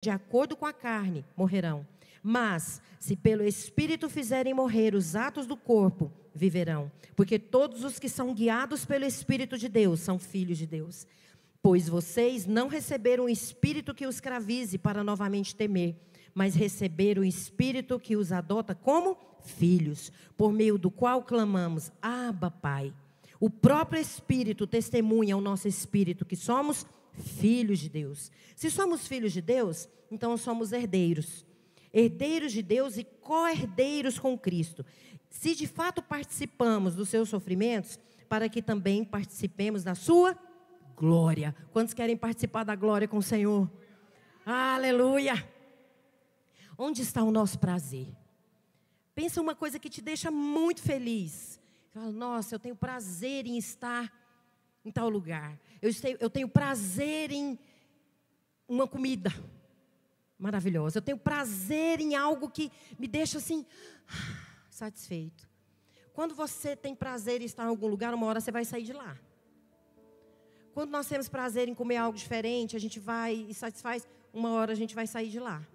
de acordo com a carne, morrerão. Mas, se pelo Espírito fizerem morrer os atos do corpo, viverão. Porque todos os que são guiados pelo Espírito de Deus são filhos de Deus. Pois vocês não receberam o Espírito que os escravize para novamente temer, mas receberam o Espírito que os adota como filhos, por meio do qual clamamos, Abba, Pai. O próprio Espírito testemunha ao nosso Espírito que somos filhos de Deus. Se somos filhos de Deus, então somos herdeiros. Herdeiros de Deus e co-herdeiros com Cristo. Se de fato participamos dos seus sofrimentos, para que também participemos da sua glória. Quantos querem participar da glória com o Senhor? Aleluia! Onde está o nosso prazer? Pensa uma coisa que te deixa muito feliz. Fala, nossa, eu tenho prazer em estar em tal lugar. Eu tenho prazer em uma comida maravilhosa. Eu tenho prazer em algo que me deixa assim, satisfeito. Quando você tem prazer em estar em algum lugar, uma hora você vai sair de lá. Quando nós temos prazer em comer algo diferente, a gente vai e satisfaz, uma hora a gente vai sair de lá.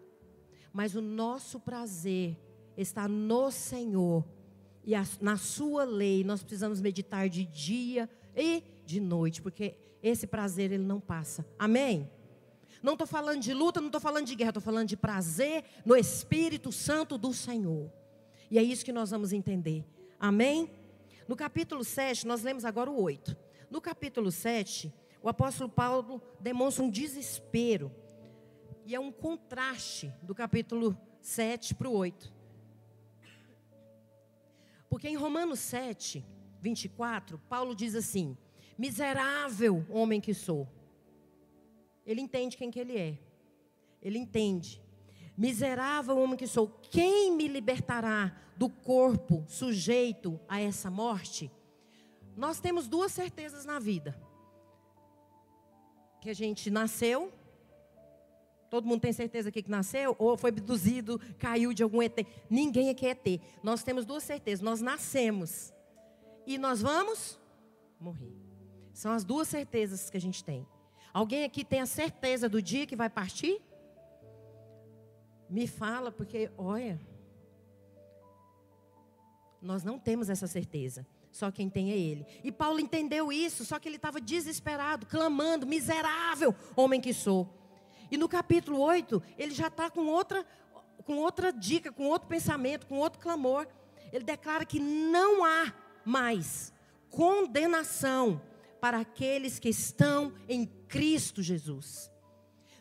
Mas o nosso prazer está no Senhor. E na sua lei, nós precisamos meditar de dia e de noite, porque esse prazer, ele não passa. Amém? Não estou falando de luta, não estou falando de guerra, estou falando de prazer no Espírito Santo do Senhor. E é isso que nós vamos entender. Amém? No capítulo 7, nós lemos agora o 8. No capítulo 7, o apóstolo Paulo demonstra um desespero. E é um contraste do capítulo 7 para o 8. Porque em Romanos 7, 24, Paulo diz assim, miserável homem que sou. Ele entende quem que ele é. Ele entende. Miserável homem que sou, quem me libertará do corpo sujeito a essa morte? Nós temos duas certezas na vida. Que a gente nasceu. Todo mundo tem certeza aqui que nasceu? Ou foi abduzido, caiu de algum ET? Ninguém aqui é ET. Nós temos duas certezas. Nós nascemos. E nós vamos morrer. São as duas certezas que a gente tem. Alguém aqui tem a certeza do dia que vai partir? Me fala, porque, olha, nós não temos essa certeza. Só quem tem é Ele. E Paulo entendeu isso, só que ele estava desesperado, clamando, miserável homem que sou. E no capítulo 8, ele já está com outra dica, com outro pensamento, com outro clamor. Ele declara que não há mais condenação para aqueles que estão em Cristo Jesus.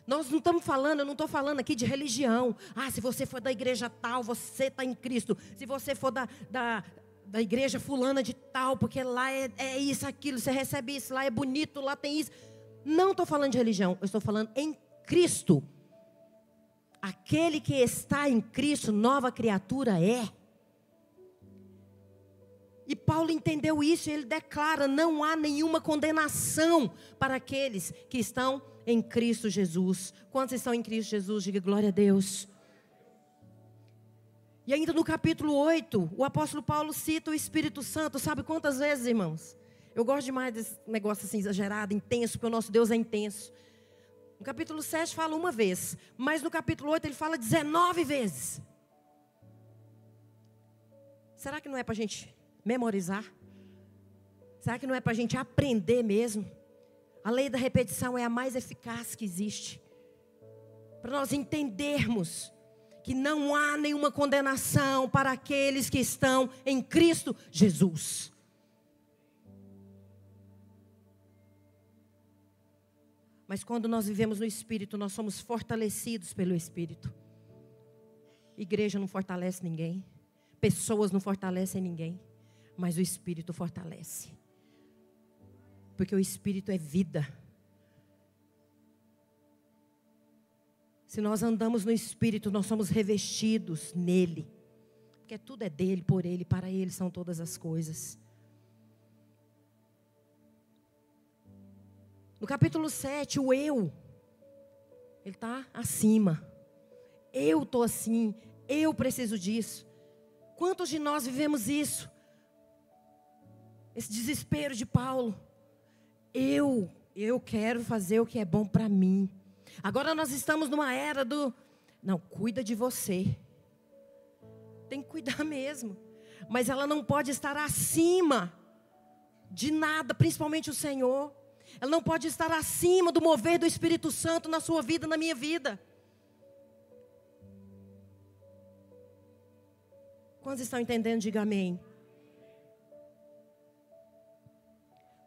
Nós não estamos falando, eu não estou falando aqui de religião. Ah, se você for da igreja tal, você está em Cristo. Se você for da igreja fulana de tal, porque lá é isso, aquilo, você recebe isso, lá é bonito, lá tem isso. Não estou falando de religião, eu estou falando em Cristo. Aquele que está em Cristo, nova criatura é. E Paulo entendeu isso, e ele declara, não há nenhuma condenação para aqueles que estão em Cristo Jesus. Quantos estão em Cristo Jesus? Diga glória a Deus. E ainda no capítulo 8, o apóstolo Paulo cita o Espírito Santo. Sabe quantas vezes, irmãos? Eu gosto demais desse negócio assim exagerado, intenso, porque o nosso Deus é intenso. No capítulo 7 fala uma vez, mas no capítulo 8 ele fala 19 vezes. Será que não é para a gente memorizar? Será que não é para a gente aprender mesmo? A lei da repetição é a mais eficaz que existe. Para nós entendermos que não há nenhuma condenação para aqueles que estão em Cristo Jesus. Mas quando nós vivemos no Espírito, nós somos fortalecidos pelo Espírito. Igreja não fortalece ninguém. Pessoas não fortalecem ninguém. Mas o Espírito fortalece. Porque o Espírito é vida. Se nós andamos no Espírito, nós somos revestidos nele. Porque tudo é dele, por ele, para ele são todas as coisas. No capítulo 7, o eu, ele está acima. Eu estou assim, eu preciso disso. Quantos de nós vivemos isso? Esse desespero de Paulo. Eu quero fazer o que é bom para mim. Agora nós estamos numa era do... Não, cuida de você. Tem que cuidar mesmo. Mas ela não pode estar acima de nada, principalmente o Senhor. Ela não pode estar acima do mover do Espírito Santo na sua vida, na minha vida. Quantos estão entendendo? Diga amém.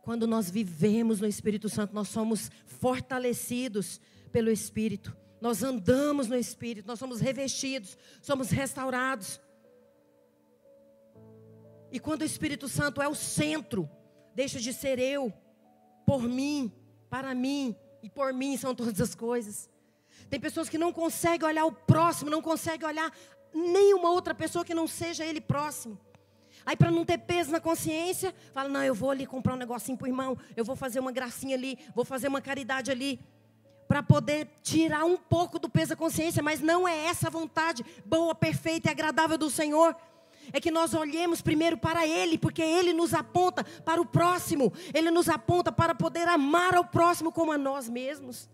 Quando nós vivemos no Espírito Santo, nós somos fortalecidos pelo Espírito. Nós andamos no Espírito, nós somos revestidos, somos restaurados. E quando o Espírito Santo é o centro, deixa de ser eu, por mim, para mim e por mim são todas as coisas. Tem pessoas que não conseguem olhar o próximo, não conseguem olhar nenhuma outra pessoa que não seja ele próximo. Aí para não ter peso na consciência, fala, não, eu vou ali comprar um negocinho para o irmão, eu vou fazer uma gracinha ali, vou fazer uma caridade ali, para poder tirar um pouco do peso da consciência, mas não é essa a vontade boa, perfeita e agradável do Senhor. É que nós olhemos primeiro para Ele, porque Ele nos aponta para o próximo, Ele nos aponta para poder amar ao próximo como a nós mesmos.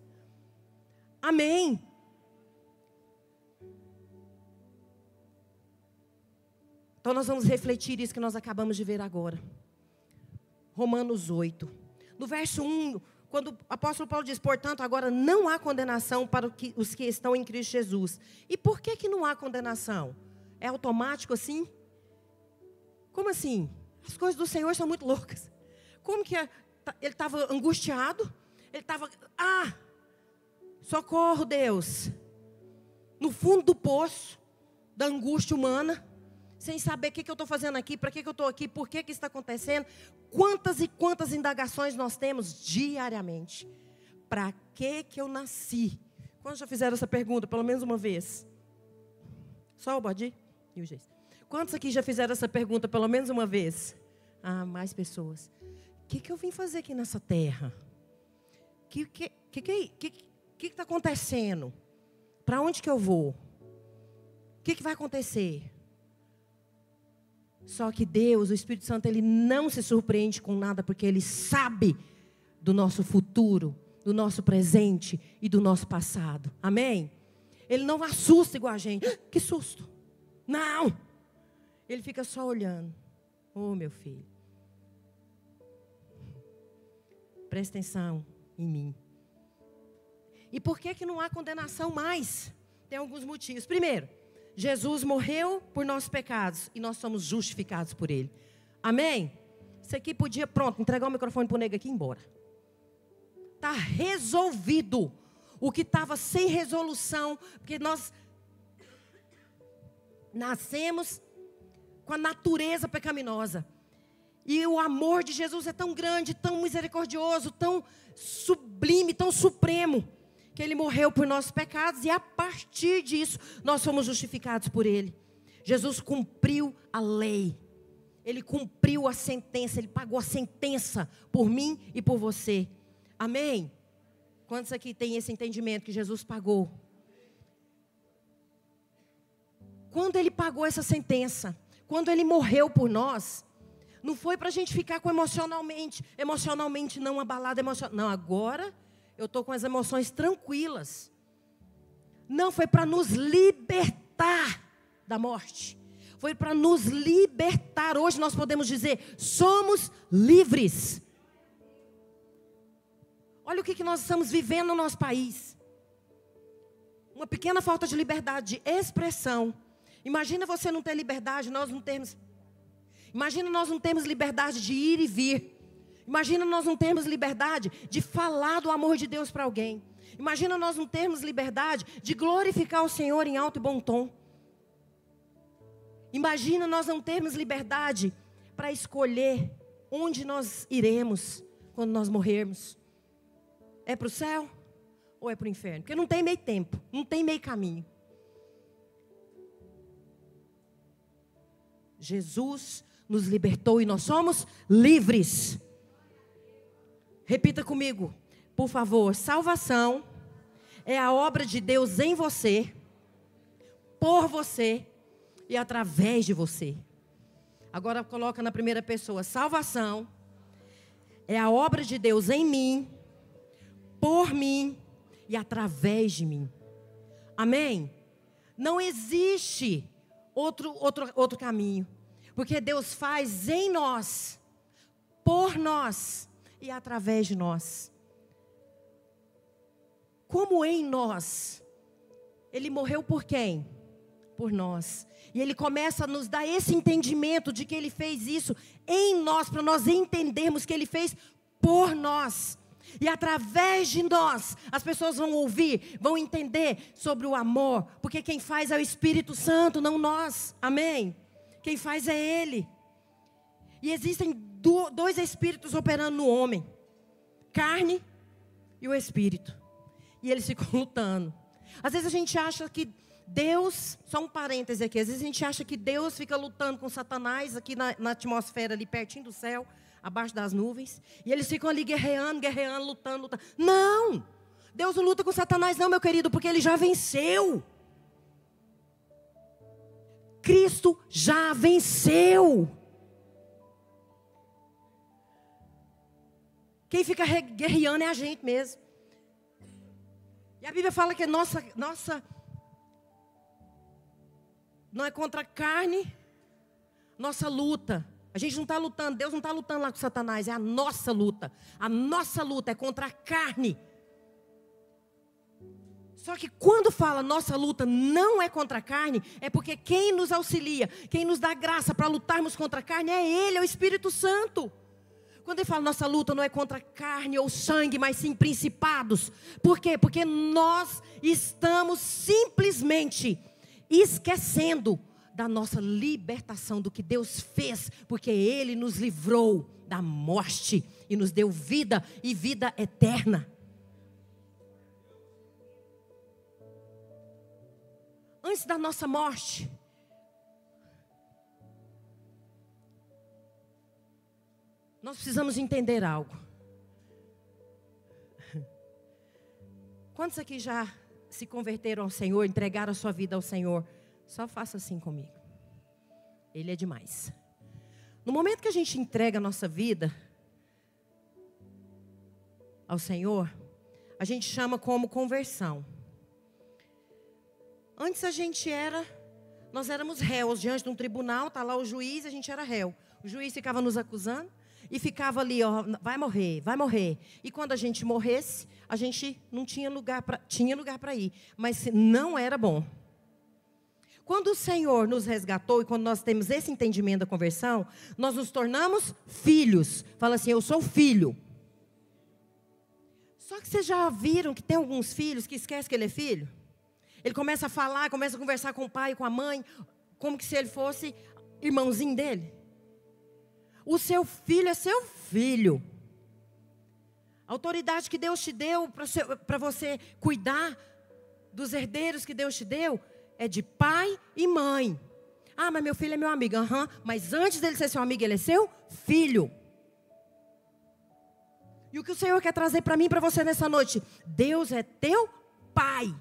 Amém. Então nós vamos refletir isso que nós acabamos de ver agora. Romanos 8. No verso 1, quando o apóstolo Paulo diz, portanto, agora não há condenação para os que estão em Cristo Jesus. E por que não há condenação? É automático assim? Como assim? As coisas do Senhor são muito loucas. Como que ele estava angustiado? Ele estava, socorro Deus. No fundo do poço da angústia humana. Sem saber o que eu estou fazendo aqui, para que eu estou aqui, por que isso está acontecendo. Quantas e quantas indagações nós temos diariamente. Para que eu nasci? Quantos já fizeram essa pergunta, pelo menos uma vez? Só o Bodi e o Geis. Quantos aqui já fizeram essa pergunta, pelo menos uma vez? Mais pessoas. O que eu vim fazer aqui nessa terra? O que está acontecendo? Para onde que eu vou? O que vai acontecer? Só que Deus, o Espírito Santo, Ele não se surpreende com nada, porque Ele sabe do nosso futuro, do nosso presente e do nosso passado. Amém? Ele não assusta igual a gente. Que susto! Não! Ele fica só olhando. Oh, meu filho. Presta atenção em mim. E por que não há condenação mais? Tem alguns motivos. Primeiro, Jesus morreu por nossos pecados e nós somos justificados por Ele. Amém? Isso aqui podia, pronto, entregar o microfone para o nego aqui e ir embora. Está resolvido. O que estava sem resolução, porque nós nascemos com a natureza pecaminosa. E o amor de Jesus é tão grande, tão misericordioso, tão sublime, tão supremo, que Ele morreu por nossos pecados e a partir disso nós somos justificados por Ele. Jesus cumpriu a lei. Ele cumpriu a sentença. Ele pagou a sentença por mim e por você. Amém? Quantos aqui têm esse entendimento que Jesus pagou? Quando Ele pagou essa sentença, quando Ele morreu por nós, não foi para a gente ficar com emocionalmente não abalado, não, agora eu estou com as emoções tranquilas. Não, foi para nos libertar da morte. Foi para nos libertar. Hoje nós podemos dizer, somos livres. Olha o que nós estamos vivendo no nosso país. Uma pequena falta de liberdade de expressão. Imagina você não ter liberdade, nós não termos. Imagina nós não termos liberdade de ir e vir. Imagina nós não termos liberdade de falar do amor de Deus para alguém. Imagina nós não termos liberdade de glorificar o Senhor em alto e bom tom. Imagina nós não termos liberdade para escolher onde nós iremos quando nós morrermos. É para o céu ou é para o inferno? Porque não tem meio tempo, não tem meio caminho. Jesus nos libertou e nós somos livres. Repita comigo, por favor. Salvação é a obra de Deus em você, por você e através de você. Agora coloca na primeira pessoa. Salvação é a obra de Deus em mim, por mim e através de mim. Amém? Não existe outro caminho. Porque Deus faz em nós, por nós e através de nós. Como em nós? Ele morreu por quem? Por nós. E Ele começa a nos dar esse entendimento de que Ele fez isso em nós, para nós entendermos que Ele fez por nós. E através de nós, as pessoas vão ouvir, vão entender sobre o amor. Porque quem faz é o Espírito Santo, não nós. Amém? Quem faz é Ele. E existem dois espíritos operando no homem: carne e o espírito. E eles ficam lutando. Às vezes a gente acha que Deus, só um parêntese aqui, às vezes a gente acha que Deus fica lutando com Satanás aqui na atmosfera, ali pertinho do céu, abaixo das nuvens. E eles ficam ali guerreando, lutando. Não! Deus não luta com Satanás não, meu querido, porque Ele já venceu. Cristo já venceu. Quem fica guerreando é a gente mesmo. E a Bíblia fala que nossa não é contra a carne, nossa luta. A gente não está lutando, Deus não está lutando lá com Satanás, é a nossa luta. A nossa luta é contra a carne. Só que quando fala nossa luta não é contra a carne, é porque quem nos auxilia, quem nos dá graça para lutarmos contra a carne é Ele, é o Espírito Santo. Quando ele fala nossa luta não é contra carne ou sangue, mas sim principados. Por quê? Porque nós estamos simplesmente esquecendo da nossa libertação, do que Deus fez, porque Ele nos livrou da morte e nos deu vida e vida eterna. Antes da nossa morte, nós precisamos entender algo. Quantos aqui já se converteram ao Senhor, entregaram a sua vida ao Senhor? Só faça assim comigo. Ele é demais. No momento que a gente entrega a nossa vida ao Senhor, a gente chama como conversão. Antes nós éramos réus diante de um tribunal, está lá o juiz, a gente era réu. O juiz ficava nos acusando e ficava ali, ó, vai morrer, vai morrer. E quando a gente morresse, a gente não tinha lugar para ir, mas não era bom. Quando o Senhor nos resgatou e quando nós temos esse entendimento da conversão, nós nos tornamos filhos. Fala assim, eu sou filho. Só que vocês já viram que tem alguns filhos que esquecem que ele é filho? Ele começa a falar, começa a conversar com o pai, com a mãe, como que se ele fosse irmãozinho dele. O seu filho é seu filho. A autoridade que Deus te deu para você cuidar dos herdeiros que Deus te deu é de pai e mãe. Ah, mas meu filho é meu amigo. Mas antes dele ser seu amigo, ele é seu filho. E o que o Senhor quer trazer para mim e para você nessa noite? Deus é teu pai.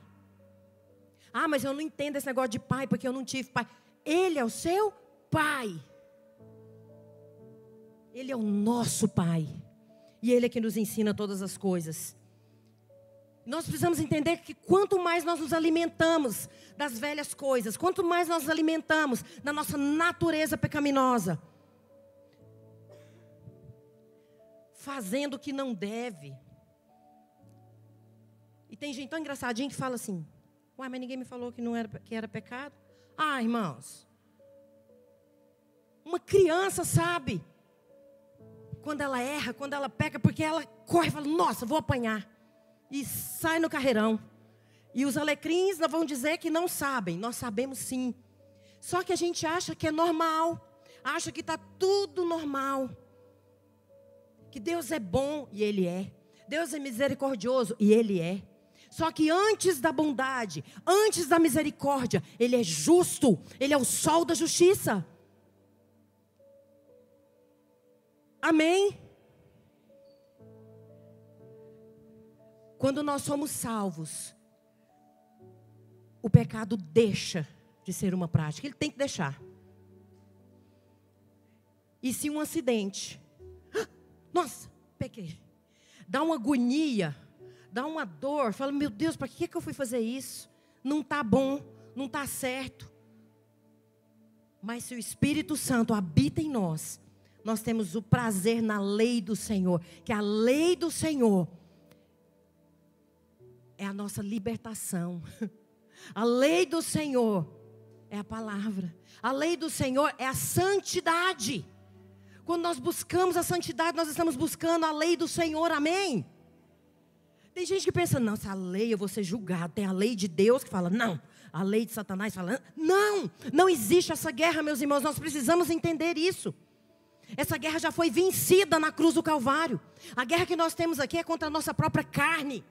Ah, mas eu não entendo esse negócio de pai, porque eu não tive pai. Ele é o seu pai. Ele é o nosso pai. E Ele é que nos ensina todas as coisas. Nós precisamos entender que quanto mais nós nos alimentamos das velhas coisas, quanto mais nós nos alimentamos da nossa natureza pecaminosa, fazendo o que não deve. E tem gente tão engraçadinha que fala assim, uai, mas ninguém me falou que era pecado. Ah, irmãos, uma criança sabe quando ela erra, quando ela peca, porque ela corre e fala, nossa, vou apanhar. E sai no carreirão. E os alecrins vão dizer que não sabem. Nós sabemos sim. Só que a gente acha que é normal. Acha que está tudo normal. Que Deus é bom, e Ele é. Deus é misericordioso, e Ele é. Só que antes da bondade, antes da misericórdia, Ele é justo. Ele é o sol da justiça. Amém? Quando nós somos salvos, o pecado deixa de ser uma prática. Ele tem que deixar. E se um acidente, nossa, pequei, dá uma agonia, dá uma dor, fala, meu Deus, para que eu fui fazer isso? Não está bom, não está certo. Mas se o Espírito Santo habita em nós, nós temos o prazer na lei do Senhor, que a lei do Senhor é a nossa libertação. A lei do Senhor é a palavra. A lei do Senhor é a santidade. Quando nós buscamos a santidade, nós estamos buscando a lei do Senhor, amém? Tem gente que pensa, não, essa lei eu vou ser julgado. Tem a lei de Deus que fala, não. A lei de Satanás fala, não. Não existe essa guerra, meus irmãos. Nós precisamos entender isso. Essa guerra já foi vencida na cruz do Calvário. A guerra que nós temos aqui é contra a nossa própria carne.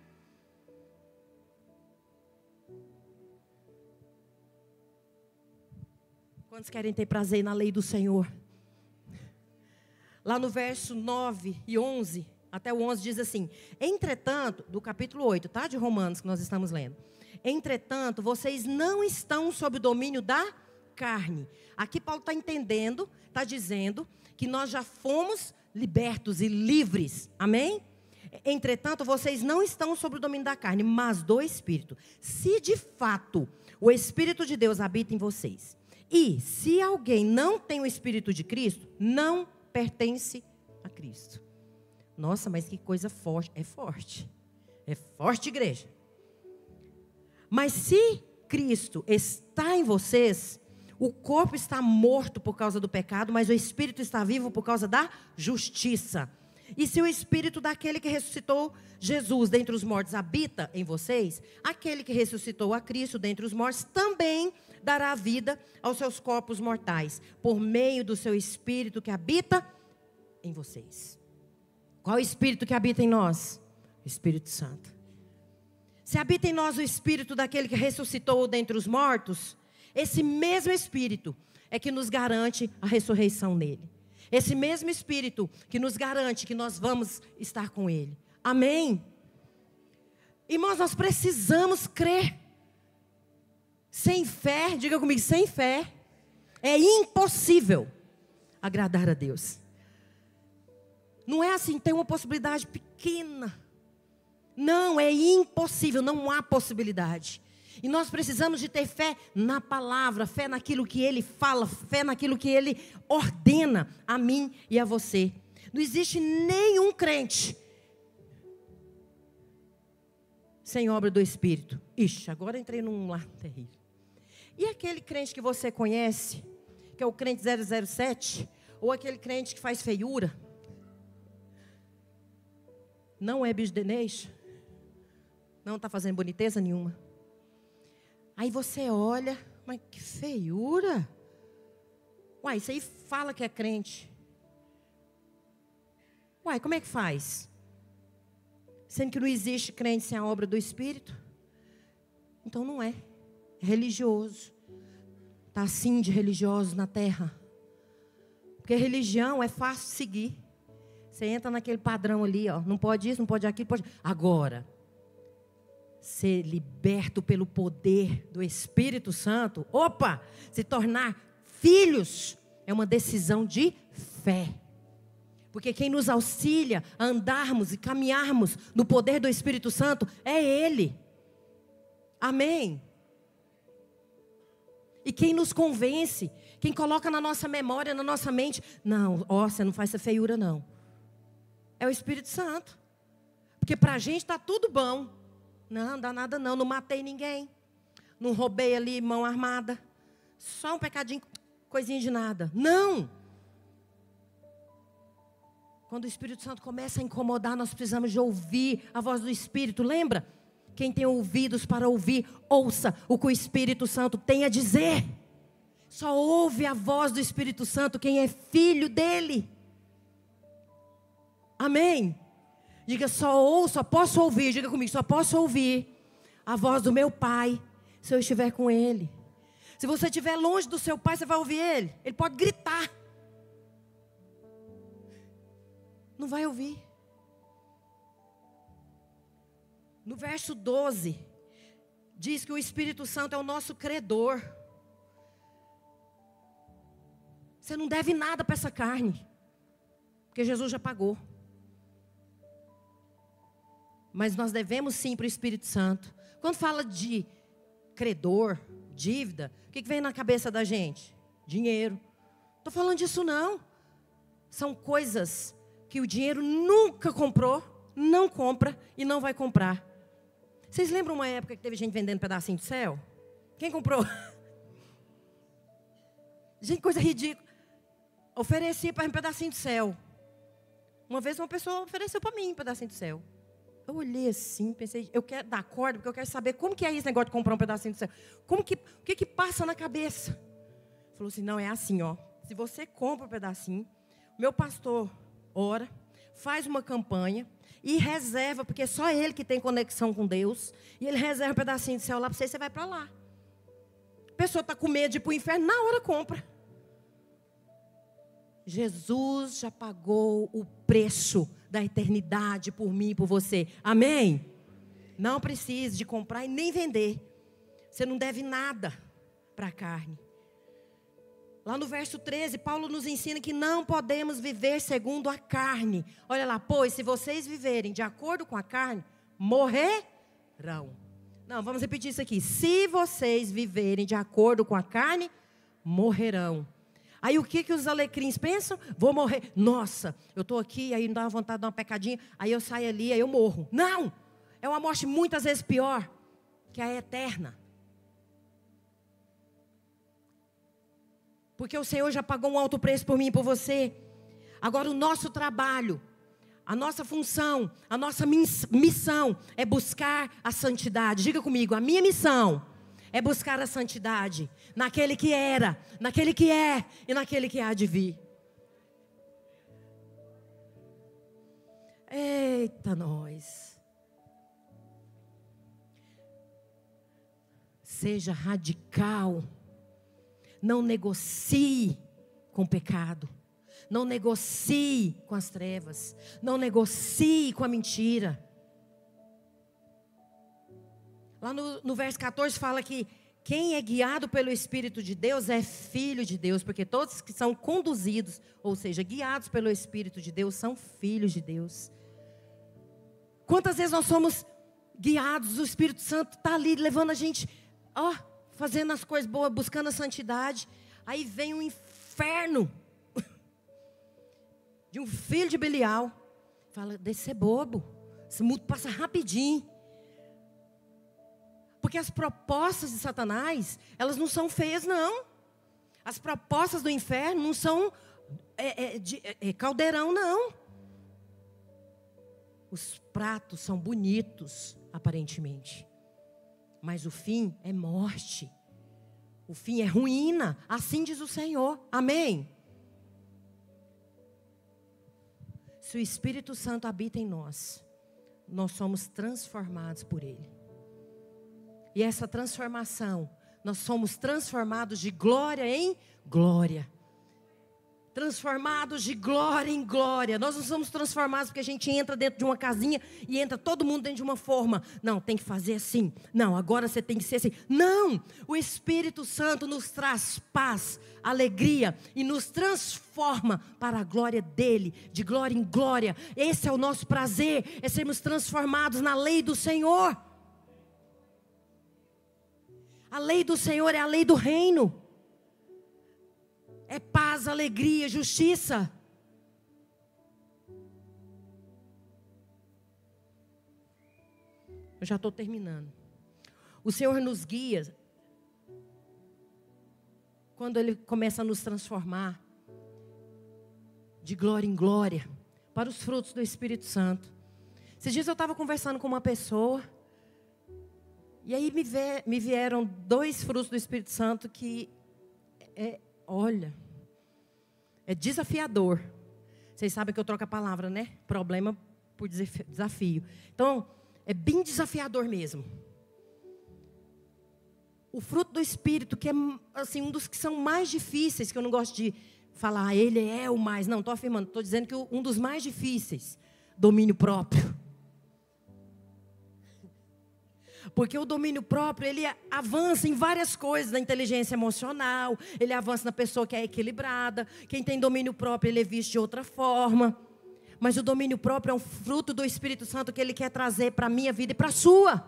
Quantos querem ter prazer na lei do Senhor? Lá no verso 9 e 11, até o 11 diz assim, entretanto, do capítulo 8, tá? De Romanos que nós estamos lendo. Entretanto, vocês não estão sob o domínio da carne. Aqui Paulo está entendendo, está dizendo que nós já fomos libertos e livres. Amém? Entretanto, vocês não estão sob o domínio da carne, mas do Espírito. Se de fato o Espírito de Deus habita em vocês, e se alguém não tem o Espírito de Cristo, não pertence a Cristo. Nossa, mas que coisa forte. É forte. É forte, igreja. Mas se Cristo está em vocês, o corpo está morto por causa do pecado, mas o Espírito está vivo por causa da justiça. E se o Espírito daquele que ressuscitou Jesus dentre os mortos habita em vocês, aquele que ressuscitou a Cristo dentre os mortos também dará vida aos seus corpos mortais, por meio do seu Espírito que habita em vocês. Qual Espírito que habita em nós? O Espírito Santo. Se habita em nós o Espírito daquele que ressuscitou dentre os mortos, esse mesmo Espírito é que nos garante a ressurreição nele. Esse mesmo Espírito que nos garante que nós vamos estar com Ele. Amém? Irmãos, nós precisamos crer. Sem fé, diga comigo, sem fé, é impossível agradar a Deus. Não é assim, tem uma possibilidade pequena. Não, é impossível, não há possibilidade. E nós precisamos de ter fé na palavra, fé naquilo que Ele fala, fé naquilo que Ele ordena a mim e a você. Não existe nenhum crente sem obra do Espírito. Ixi, agora entrei num lar terrível. E aquele crente que você conhece, que é o crente 007, ou aquele crente que faz feiura, não é bisdenês, não está fazendo boniteza nenhuma. Aí você olha, mas que feiura. Uai, isso aí fala que é crente. Uai, como é que faz? Sendo que não existe crente sem a obra do Espírito. Então não é. É religioso. Está assim de religiosos na terra. Porque religião é fácil de seguir. Você entra naquele padrão ali, ó. Não pode isso, não pode aquilo, pode. Agora, ser liberto pelo poder do Espírito Santo, opa, se tornar filhos, é uma decisão de fé. Porque quem nos auxilia a andarmos e caminharmos no poder do Espírito Santo é Ele. Amém? E quem nos convence, quem coloca na nossa memória, na nossa mente, não, ó, você não faz essa feiura não. É o Espírito Santo. Porque para a gente está tudo bom. Não dá nada não, não matei ninguém. Não roubei ali mão armada. Só um pecadinho, coisinha de nada. Não! Quando o Espírito Santo começa a incomodar, nós precisamos de ouvir a voz do Espírito. Lembra? Quem tem ouvidos para ouvir, ouça o que o Espírito Santo tem a dizer. Só ouve a voz do Espírito Santo quem é filho dele. Amém? Diga, só posso ouvir, diga comigo, só posso ouvir a voz do meu Pai se eu estiver com Ele. Se você estiver longe do seu Pai, você vai ouvir Ele. Ele pode gritar. Não vai ouvir. No verso 12, diz que o Espírito Santo é o nosso credor. Você não deve nada para essa carne, porque Jesus já pagou. Mas nós devemos sim para o Espírito Santo. Quando fala de credor, dívida, o que vem na cabeça da gente? Dinheiro. Não estou falando disso não. São coisas que o dinheiro nunca comprou, não compra e não vai comprar. Vocês lembram uma época que teve gente vendendo pedacinho de céu? Quem comprou? Gente, coisa ridícula. Oferecia para mim um pedacinho de céu. Uma vez uma pessoa ofereceu para mim um pedacinho de céu. Eu olhei assim, pensei, eu quero dar corda, porque eu quero saber como que é esse negócio de comprar um pedacinho de céu. O que passa na cabeça? Falou assim, não, é assim, ó. Se você compra um pedacinho, meu pastor ora, faz uma campanha e reserva, porque é só ele que tem conexão com Deus, e ele reserva um pedacinho de céu lá para você, e você vai para lá. A pessoa está com medo de ir para o inferno, na hora compra. Jesus já pagou o preço da eternidade por mim e por você. Amém? Não precisa de comprar e nem vender. Você não deve nada para a carne. Lá no verso 13, Paulo nos ensina que não podemos viver segundo a carne. Olha lá, pois se vocês viverem de acordo com a carne, morrerão. Não, vamos repetir isso aqui. Se vocês viverem de acordo com a carne, morrerão. Aí o que os alecrins pensam? Vou morrer. Nossa, eu estou aqui, aí não dá vontade de dar uma pecadinha, aí eu saio ali, aí eu morro. Não! É uma morte muitas vezes pior, que a eterna. Porque o Senhor já pagou um alto preço por mim e por você. Agora o nosso trabalho, a nossa função, a nossa missão é buscar a santidade. Diga comigo, a minha missão é buscar a santidade naquele que era, naquele que é e naquele que há de vir. Eita nós. Seja radical. Não negocie com o pecado. Não negocie com as trevas. Não negocie com a mentira. Lá no verso 14 fala que quem é guiado pelo Espírito de Deus é filho de Deus. Porque todos que são conduzidos, ou seja, guiados pelo Espírito de Deus, são filhos de Deus. Quantas vezes nós somos guiados, o Espírito Santo está ali levando a gente, fazendo as coisas boas, buscando a santidade. Aí vem um inferno de um filho de Belial. Fala, deixa de ser bobo. Esse mundo passa rapidinho. Porque as propostas de Satanás, elas não são feias, não. As propostas do inferno não são caldeirão, não. Os pratos são bonitos, aparentemente. Mas o fim é morte. O fim é ruína. Assim diz o Senhor. Amém? Se o Espírito Santo habita em nós, nós somos transformados por Ele. E essa transformação, nós somos transformados de glória em glória. Transformados de glória em glória. Nós não somos transformados porque a gente entra dentro de uma casinha e entra todo mundo dentro de uma forma. Não, tem que fazer assim. Não, agora você tem que ser assim. Não, o Espírito Santo nos traz paz, alegria e nos transforma para a glória dEle, de glória em glória. Esse é o nosso prazer, é sermos transformados na lei do Senhor. A lei do Senhor é a lei do reino. É paz, alegria, justiça. Eu já estou terminando. O Senhor nos guia quando Ele começa a nos transformar de glória em glória para os frutos do Espírito Santo. Esses dias eu estava conversando com uma pessoa e aí me vieram 2 frutos do Espírito Santo que olha, é desafiador. Vocês sabem que eu troco a palavra, né? Problema por desafio. Então, é bem desafiador mesmo. O fruto do Espírito, que é assim, um dos que são mais difíceis, que eu não gosto de falar, ele é o mais. Não, estou afirmando, estou dizendo que um dos mais difíceis, domínio próprio. Porque o domínio próprio, ele avança em várias coisas, na inteligência emocional, ele avança na pessoa que é equilibrada. Quem tem domínio próprio, ele é visto de outra forma. Mas o domínio próprio é um fruto do Espírito Santo que Ele quer trazer para a minha vida e para a sua.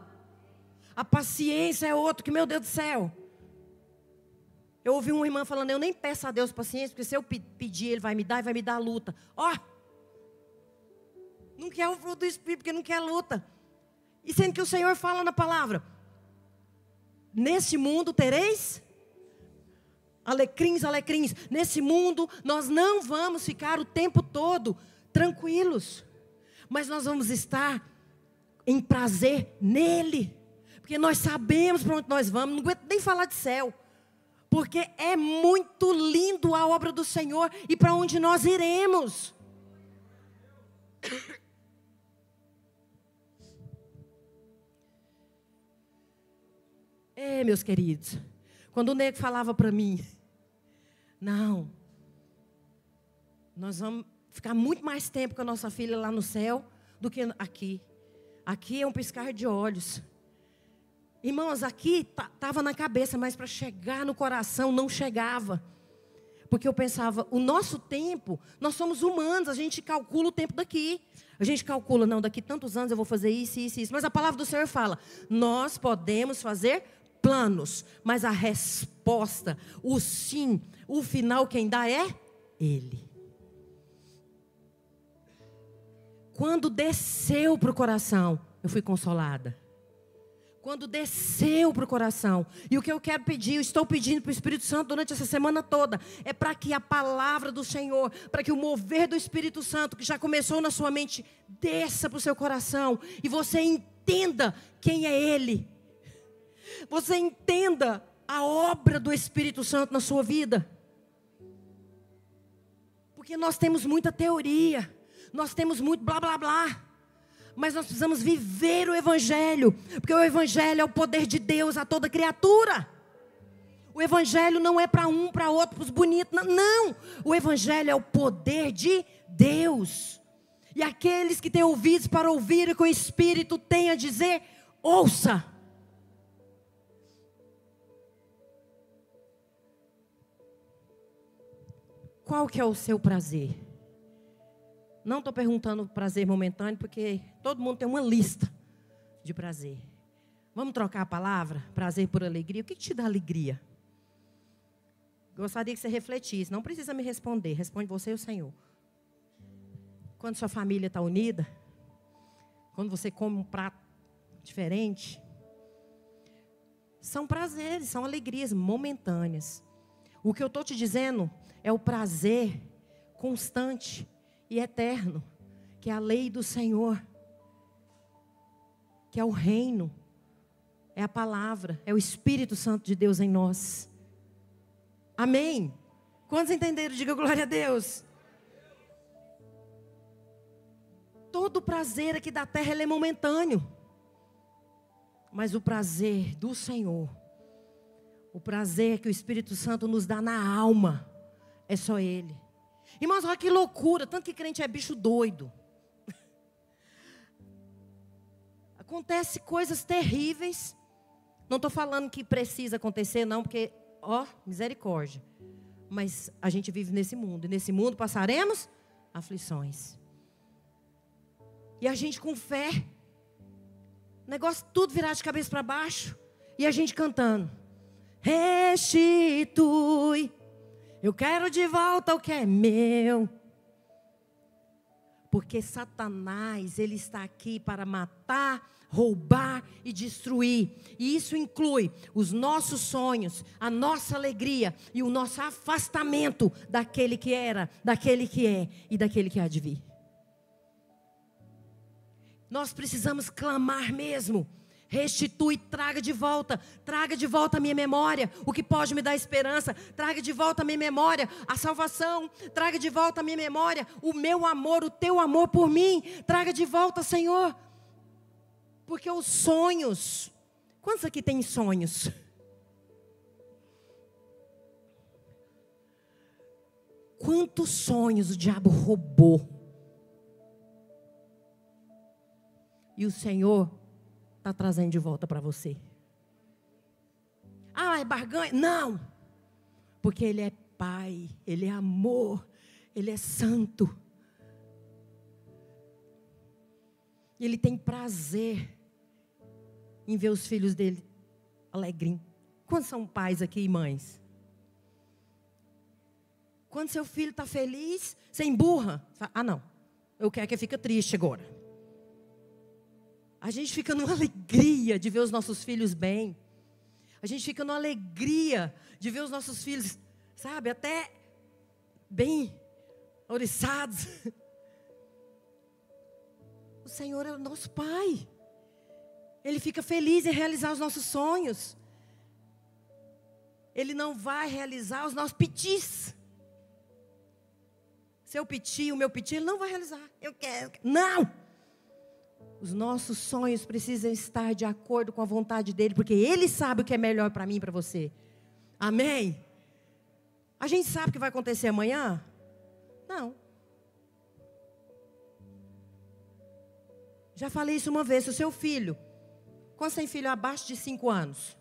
A paciência é outro que, meu Deus do céu. Eu ouvi uma irmã falando, eu nem peço a Deus paciência, porque se eu pedir, Ele vai me dar e vai me dar a luta. Ó, não quer o fruto do Espírito, porque não quer a luta. E sendo que o Senhor fala na palavra, nesse mundo tereis alecrins, alecrins. Nesse mundo nós não vamos ficar o tempo todo tranquilos, mas nós vamos estar em prazer nele, porque nós sabemos para onde nós vamos. Não aguento nem falar de céu, porque é muito lindo a obra do Senhor e para onde nós iremos. Meus queridos, quando o nego falava para mim, não, nós vamos ficar muito mais tempo com a nossa filha lá no céu do que aqui. Aqui é um piscar de olhos. Irmãos, aqui estava na cabeça, mas para chegar no coração não chegava. Porque eu pensava, o nosso tempo, nós somos humanos, a gente calcula o tempo daqui. A gente calcula, não, daqui tantos anos eu vou fazer isso, isso, isso. Mas a palavra do Senhor fala, nós podemos fazer planos, mas a resposta, o sim, o final quem dá é Ele. Quando desceu para o coração, eu fui consolada. Quando desceu para o coração. E o que eu quero pedir, eu estou pedindo para o Espírito Santo durante essa semana toda, é para que a palavra do Senhor, para que o mover do Espírito Santo, que já começou na sua mente, desça para o seu coração. E você entenda quem é Ele. Você entenda a obra do Espírito Santo na sua vida. Porque nós temos muita teoria. Nós temos muito blá blá blá. Mas nós precisamos viver o Evangelho. Porque o Evangelho é o poder de Deus a toda criatura. O Evangelho não é para um, para outro, para os bonitos. Não. O Evangelho é o poder de Deus. E aqueles que têm ouvidos para ouvir e que o Espírito tem a dizer, ouça. Qual que é o seu prazer? Não estou perguntando prazer momentâneo, porque todo mundo tem uma lista de prazer. Vamos trocar a palavra? Prazer por alegria. O que te dá alegria? Gostaria que você refletisse. Não precisa me responder. Responde você e o Senhor. Quando sua família está unida. Quando você come um prato diferente. São prazeres, são alegrias momentâneas. O que eu estou te dizendo é o prazer constante e eterno, que é a lei do Senhor, que é o reino, é a palavra, é o Espírito Santo de Deus em nós. Amém? Quantos entenderam? Diga glória a Deus. Todo prazer aqui da terra ele é momentâneo, mas o prazer do Senhor, o prazer que o Espírito Santo nos dá na alma, é só Ele. Irmãos, olha que loucura, tanto que crente é bicho doido. Acontece coisas terríveis. Não estou falando que precisa acontecer não, porque, misericórdia. Mas a gente vive nesse mundo, e nesse mundo passaremos aflições. E a gente com fé, o negócio tudo virar de cabeça para baixo, e a gente cantando, restitui. Eu quero de volta o que é meu. Porque Satanás, ele está aqui para matar, roubar e destruir. E isso inclui os nossos sonhos, a nossa alegria e o nosso afastamento daquele que era, daquele que é e daquele que há de vir. Nós precisamos clamar mesmo. Restitui, traga de volta a minha memória, o que pode me dar esperança, traga de volta a minha memória, a salvação, traga de volta a minha memória, o meu amor, o teu amor por mim, traga de volta, Senhor, porque os sonhos, quantos aqui têm sonhos? Quantos sonhos o diabo roubou, e o Senhor está trazendo de volta para você. É barganha? Não. Porque Ele é Pai, Ele é amor, Ele é santo. E Ele tem prazer em ver os filhos dele alegrinhos. Quantos são pais aqui e mães? Quando seu filho está feliz, você emburra. Você fala, ah, não, eu quero que ele fique triste agora. A gente fica numa alegria de ver os nossos filhos bem. A gente fica numa alegria de ver os nossos filhos, sabe, até bem oriçados. O Senhor é o nosso Pai. Ele fica feliz em realizar os nossos sonhos. Ele não vai realizar os nossos pitis. Seu piti, o meu piti, Ele não vai realizar. Eu quero. Não! Os nossos sonhos precisam estar de acordo com a vontade dEle, porque Ele sabe o que é melhor para mim e para você. Amém? A gente sabe o que vai acontecer amanhã? Não. Já falei isso uma vez, se o seu filho, quantos tem filho abaixo de 5 anos?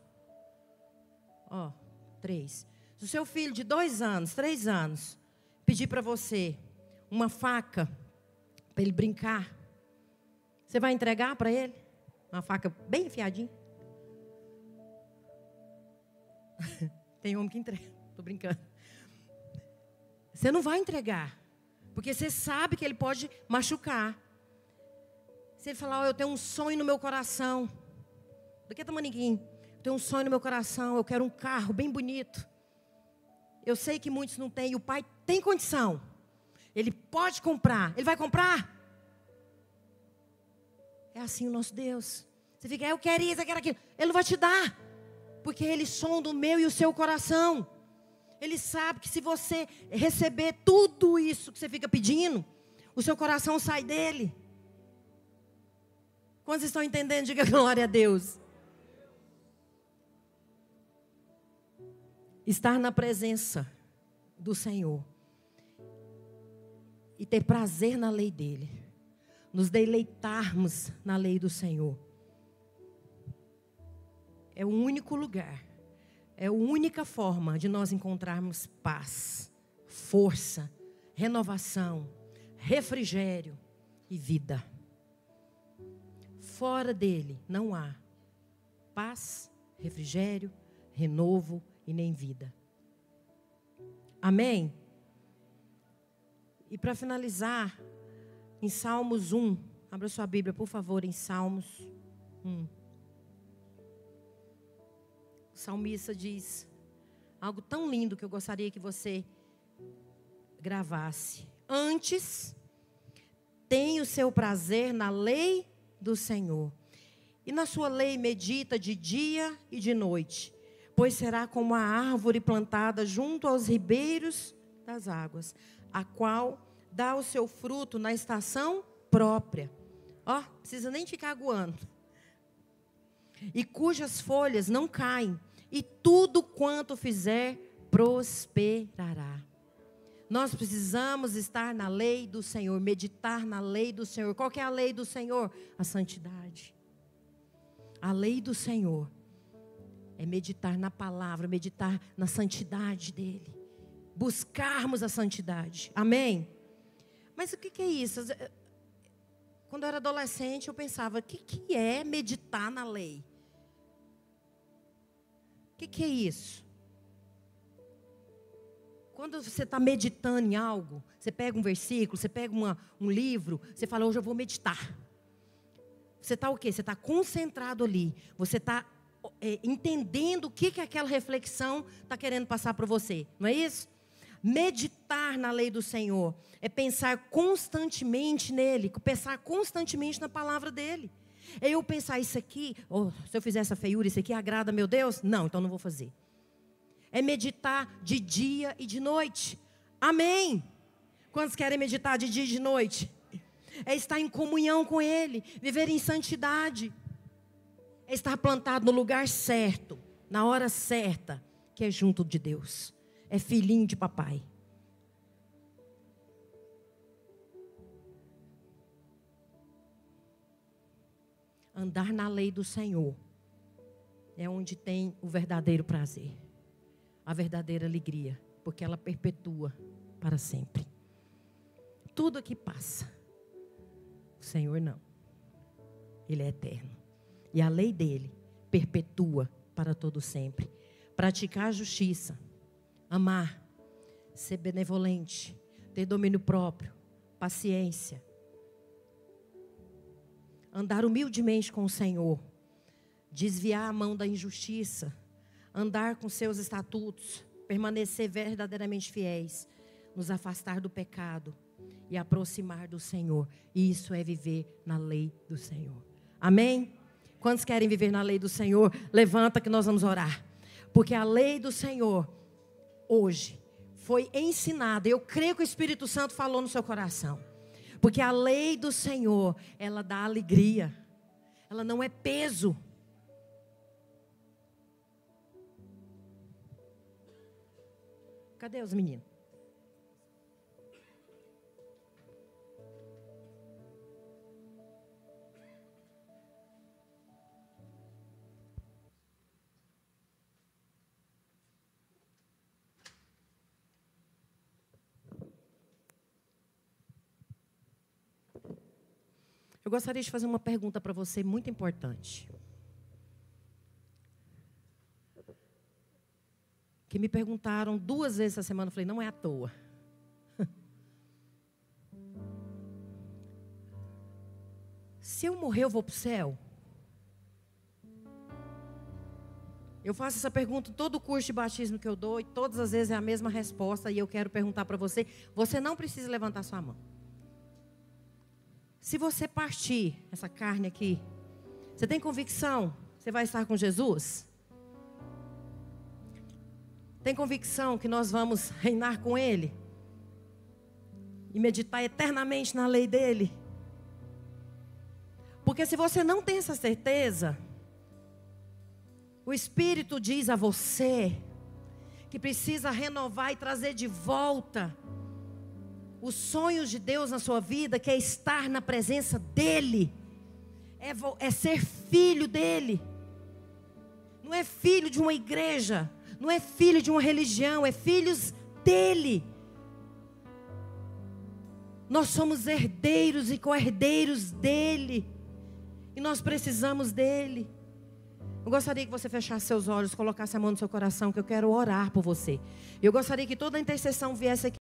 3. Se o seu filho de 2 anos, 3 anos, pedir para você uma faca, para ele brincar, você vai entregar para ele? Uma faca bem enfiadinha? Tem homem que entrega, estou brincando. Você não vai entregar, porque você sabe que ele pode machucar. Se ele falar, eu tenho um sonho no meu coração. Daqui tá manequim. Eu tenho um sonho no meu coração, eu quero um carro bem bonito. Eu sei que muitos não têm, e o pai tem condição. Ele pode comprar. Ele vai comprar? É assim o nosso Deus. Você fica, eu quero isso, eu quero aquilo. Ele não vai te dar. Porque Ele sonda o meu e o seu coração. Ele sabe que se você receber tudo isso que você fica pedindo, o seu coração sai dele. Quantos estão entendendo? Diga glória a Deus. Estar na presença do Senhor e ter prazer na lei dEle, nos deleitarmos na lei do Senhor, é o único lugar, é a única forma de nós encontrarmos paz, força, renovação, refrigério e vida. Fora dele não há paz, refrigério, renovo e nem vida. Amém? E para finalizar, em Salmos 1, abra sua Bíblia, por favor, em Salmos 1. O salmista diz algo tão lindo que eu gostaria que você gravasse. Antes, tem o seu prazer na lei do Senhor, e na sua lei medita de dia e de noite, pois será como a árvore plantada junto aos ribeiros das águas, a qual dá o seu fruto na estação própria. Precisa nem ficar aguando. E cujas folhas não caem, e tudo quanto fizer prosperará. Nós precisamos estar na lei do Senhor, meditar na lei do Senhor. Qual que é a lei do Senhor? A santidade. A lei do Senhor é meditar na palavra, meditar na santidade dEle. Buscarmos a santidade. Amém? Mas o que é isso? Quando eu era adolescente, eu pensava, o que é meditar na lei? O que é isso? Quando você está meditando em algo, você pega um versículo, você pega um livro, você fala, hoje eu vou meditar. Você está o quê? Você está concentrado ali. Você está entendendo o que aquela reflexão está querendo passar para você. Não é isso? Meditar na lei do Senhor é pensar constantemente nele, pensar constantemente na palavra dele. É eu pensar isso aqui, se eu fizer essa feiura, isso aqui agrada a meu Deus? Não, então não vou fazer. É meditar de dia e de noite. Amém? Quantos querem meditar de dia e de noite? É estar em comunhão com Ele, viver em santidade. É estar plantado no lugar certo, na hora certa, que é junto de Deus. É filhinho de papai. Andar na lei do Senhor é onde tem o verdadeiro prazer, a verdadeira alegria, porque ela perpetua para sempre. Tudo aqui passa, o Senhor não. Ele é eterno. E a lei dele perpetua para todo sempre. Praticar a justiça, amar, ser benevolente, ter domínio próprio, paciência, andar humildemente com o Senhor, desviar a mão da injustiça, andar com seus estatutos, permanecer verdadeiramente fiéis, nos afastar do pecado e aproximar do Senhor. E isso é viver na lei do Senhor. Amém? Quantos querem viver na lei do Senhor? Levanta que nós vamos orar. Porque a lei do Senhor, hoje, foi ensinada. Eu creio que o Espírito Santo falou no seu coração. Porque a lei do Senhor, ela dá alegria. Ela não é peso. Cadê os meninos? Eu gostaria de fazer uma pergunta para você muito importante. Que me perguntaram 2 vezes essa semana, eu falei, não é à toa. Se eu morrer, eu vou para o céu? Eu faço essa pergunta em todo o curso de batismo que eu dou, e todas as vezes é a mesma resposta, e eu quero perguntar para você, você não precisa levantar sua mão. Se você partir essa carne aqui, você tem convicção que você vai estar com Jesus? Tem convicção que nós vamos reinar com Ele? E meditar eternamente na lei dEle? Porque se você não tem essa certeza, o Espírito diz a você que precisa renovar e trazer de volta os sonhos de Deus na sua vida, que é estar na presença dEle, é ser filho dEle. Não é filho de uma igreja, não é filho de uma religião, é filhos dEle. Nós somos herdeiros e co-herdeiros dEle, e nós precisamos dEle. Eu gostaria que você fechasse seus olhos, colocasse a mão no seu coração, que eu quero orar por você. Eu gostaria que toda a intercessão viesse aqui.